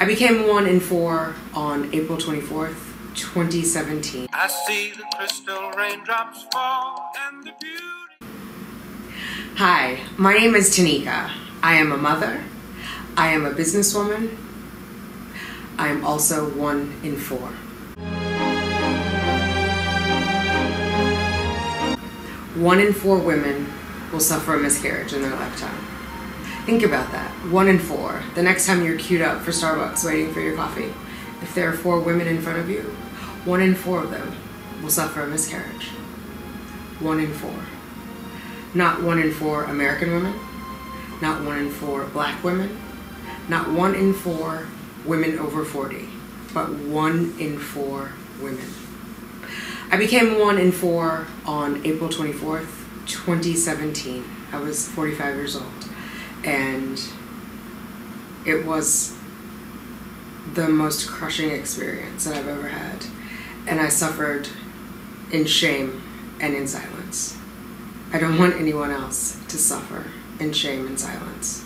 I became 1 in 4 on April 24th, 2017. I see the crystal raindrops fall and the beauty. Hi, my name is Tanika. I am a mother. I am a businesswoman. I am also 1 in 4. 1 in 4 women will suffer a miscarriage in their lifetime. Think about that. 1 in 4. The next time you're queued up for Starbucks waiting for your coffee, if there are 4 women in front of you, 1 in 4 of them will suffer a miscarriage. 1 in 4. Not 1 in 4 American women, not 1 in 4 black women, not 1 in 4 women over 40, but 1 in 4 women. I became 1 in 4 on April 24th, 2017. I was 45 years old, and it was the most crushing experience that I've ever had, and I suffered in shame and in silence. I don't want anyone else to suffer in shame and silence.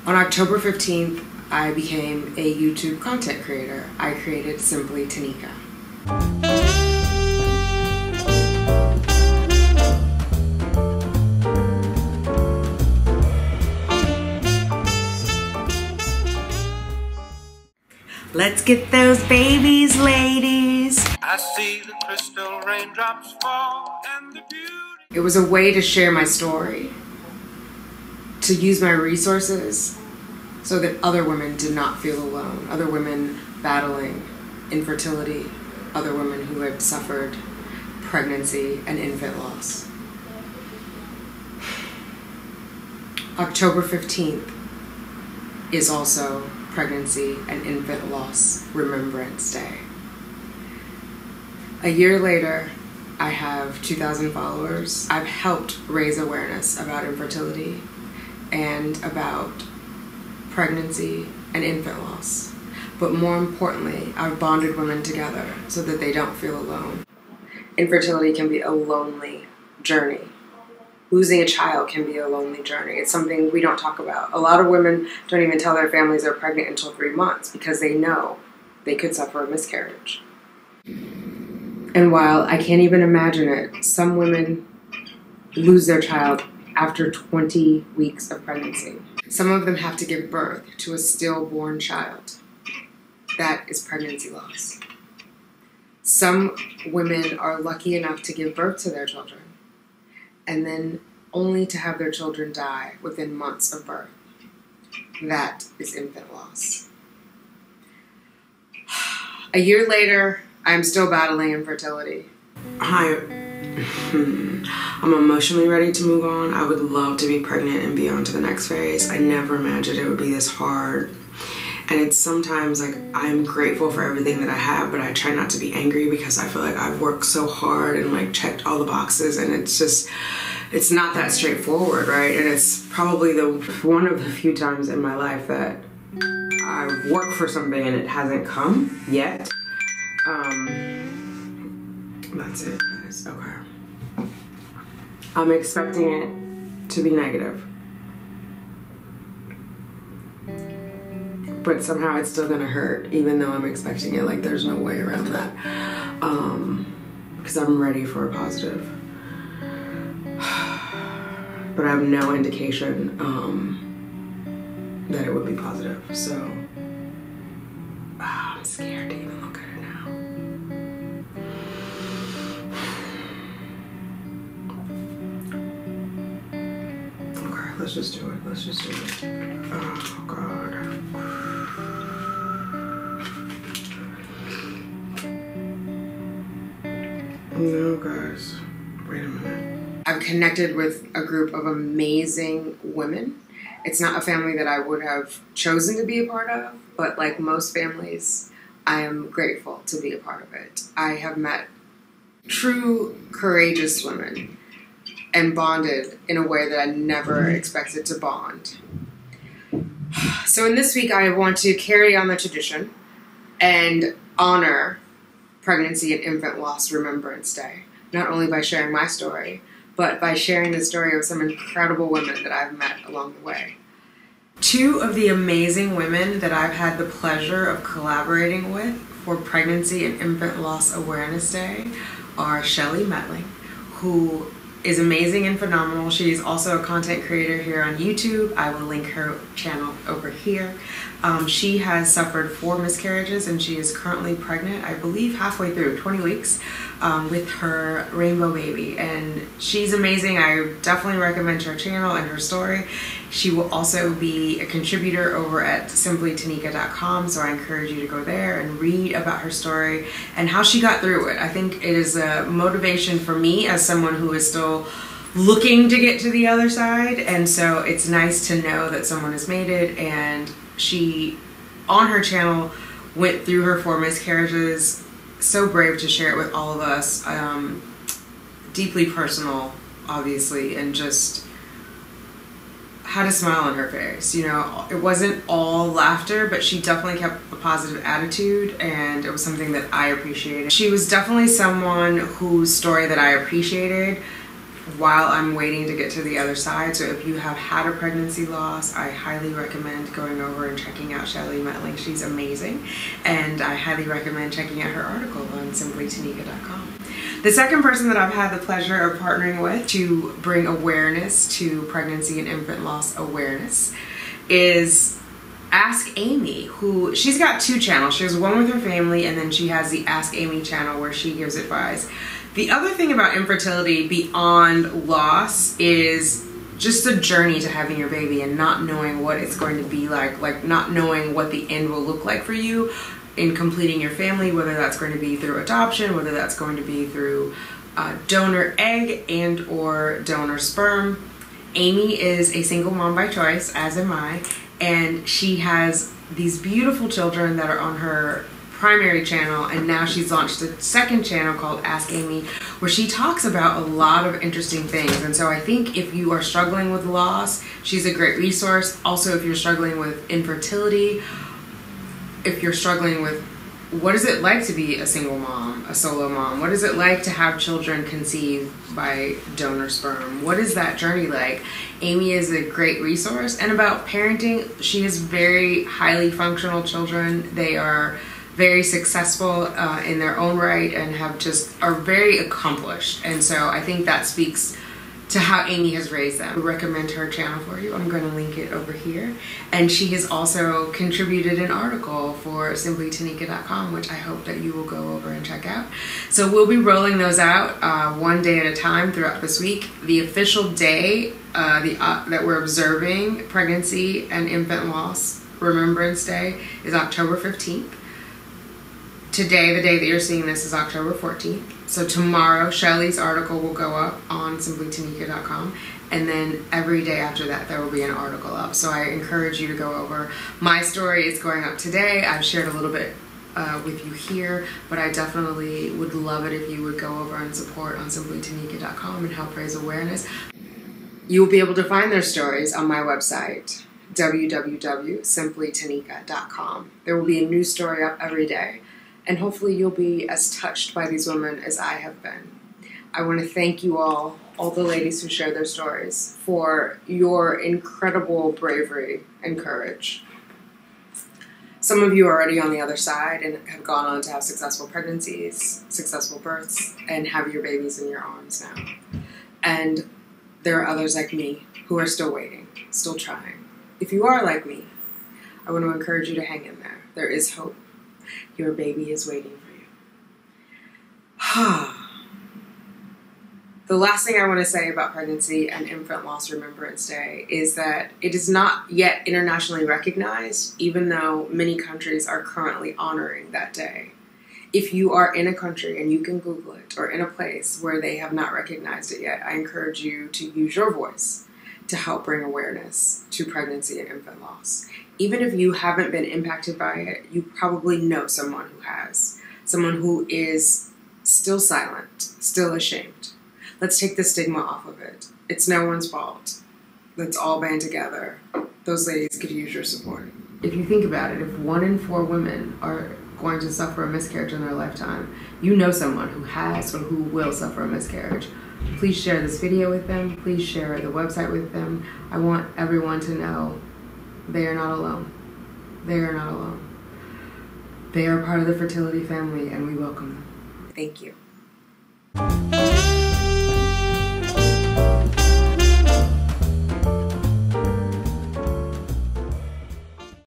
On October 15th, I became a YouTube content creator. I created Simply Tanika. Let's get those babies, ladies. I see the crystal raindrops fall and the beauty. It was a way to share my story, to use my resources so that other women did not feel alone. Other women battling infertility, other women who had suffered pregnancy and infant loss. October 15th is also Pregnancy and Infant Loss Remembrance Day. A year later, I have 2,000 followers. I've helped raise awareness about infertility and about pregnancy and infant loss. But more importantly, I've bonded women together so that they don't feel alone. Infertility can be a lonely journey. Losing a child can be a lonely journey. It's something we don't talk about. A lot of women don't even tell their families they're pregnant until 3 months because they know they could suffer a miscarriage. And while I can't even imagine it, some women lose their child after 20 weeks of pregnancy. Some of them have to give birth to a stillborn child. That is pregnancy loss. Some women are lucky enough to give birth to their children, and then only to have their children die within months of birth. That is infant loss. A year later, I'm still battling infertility. Hi, I'm emotionally ready to move on. I would love to be pregnant and be on to the next phase. I never imagined it would be this hard. And it's sometimes like I'm grateful for everything that I have, but I try not to be angry because I feel like I've worked so hard and like checked all the boxes, and it's not that straightforward, right? And it's probably one of the few times in my life that I've worked for something and it hasn't come yet. That's it, guys. Okay. I'm expecting it to be negative, but somehow it's still gonna hurt, even though I'm expecting it. Like, there's no way around that. Because I'm ready for a positive. But I have no indication that it would be positive, so I'm scared to even look at it now. Okay, let's just do it. Let's just do it. Oh, God. No, guys. Wait a minute. I've connected with a group of amazing women. It's not a family that I would have chosen to be a part of, but like most families, I am grateful to be a part of it. I have met true courageous women and bonded in a way that I never expected to bond. So in this week, I want to carry on the tradition and honor Pregnancy and Infant Loss Remembrance Day, not only by sharing my story, but by sharing the story of some incredible women that I've met along the way. Two of the amazing women that I've had the pleasure of collaborating with for Pregnancy and Infant Loss Awareness Day are Shelly Metling, who is amazing and phenomenal. She's also a content creator here on YouTube. I will link her channel over here. She has suffered 4 miscarriages and she is currently pregnant, I believe halfway through, 20 weeks, with her rainbow baby. And she's amazing. I definitely recommend her channel and her story. She will also be a contributor over at simplytanika.com, so I encourage you to go there and read about her story and how she got through it. I think it is a motivation for me as someone who is still looking to get to the other side, and so it's nice to know that someone has made it. And she, on her channel, went through her 4 miscarriages, so brave to share it with all of us, deeply personal, obviously, and just had a smile on her face. You know, it wasn't all laughter, but she definitely kept a positive attitude, and it was something that I appreciated. She was definitely someone whose story that I appreciated while I'm waiting to get to the other side. So if you have had a pregnancy loss, I highly recommend going over and checking out Shelly Metling. She's amazing, and I highly recommend checking out her article on simplytanika.com. The second person that I've had the pleasure of partnering with to bring awareness to pregnancy and infant loss awareness is Ask Amy, who, she's got 2 channels. She has one with her family, and then she has the Ask Amy channel where she gives advice. The other thing about infertility beyond loss is just the journey to having your baby and not knowing what it's going to be like not knowing what the end will look like for you in completing your family, whether that's going to be through adoption, whether that's going to be through donor egg and or donor sperm. Amy is a single mom by choice, as am I, and she has these beautiful children that are on her primary channel, and now she's launched a second channel called Ask Amy, where she talks about a lot of interesting things. And so I think if you are struggling with loss, she's a great resource. Also, if you're struggling with infertility, if you're struggling with what is it like to be a single mom, a solo mom, what is it like to have children conceived by donor sperm, what is that journey like, Amy is a great resource. And about parenting, she has very highly functional children. They are very successful in their own right and are very accomplished. And so I think that speaks to how Amy has raised them. I recommend her channel for you. I'm going to link it over here. And she has also contributed an article for simplytanika.com, which I hope that you will go over and check out. So we'll be rolling those out one day at a time throughout this week. The official day that we're observing Pregnancy and Infant Loss Remembrance Day is October 15th. Today, the day that you're seeing this, is October 14th. So tomorrow, Shelly's article will go up on simplytanika.com, and then every day after that, there will be an article up. So I encourage you to go over. My story is going up today. I've shared a little bit with you here, but I definitely would love it if you would go over and support on simplytanika.com and help raise awareness. You will be able to find their stories on my website, www.simplytanika.com. There will be a new story up every day. And hopefully you'll be as touched by these women as I have been. I want to thank you all the ladies who share their stories, for your incredible bravery and courage. Some of you are already on the other side and have gone on to have successful pregnancies, successful births, and have your babies in your arms now. And there are others like me who are still waiting, still trying. If you are like me, I want to encourage you to hang in there. There is hope. Your baby is waiting for you. The last thing I want to say about Pregnancy and Infant Loss Remembrance Day is that it is not yet internationally recognized, even though many countries are currently honoring that day. If you are in a country, and you can Google it, or in a place where they have not recognized it yet, I encourage you to use your voice to help bring awareness to pregnancy and infant loss. Even if you haven't been impacted by it, you probably know someone who has. Someone who is still silent, still ashamed. Let's take the stigma off of it. It's no one's fault. Let's all band together. Those ladies could use your support. If you think about it, if 1 in 4 women are going to suffer a miscarriage in their lifetime, you know someone who has or who will suffer a miscarriage. Please share this video with them. Please share the website with them. I want everyone to know They are not alone. They are not alone. They are part of the fertility family, and we welcome them. Thank you.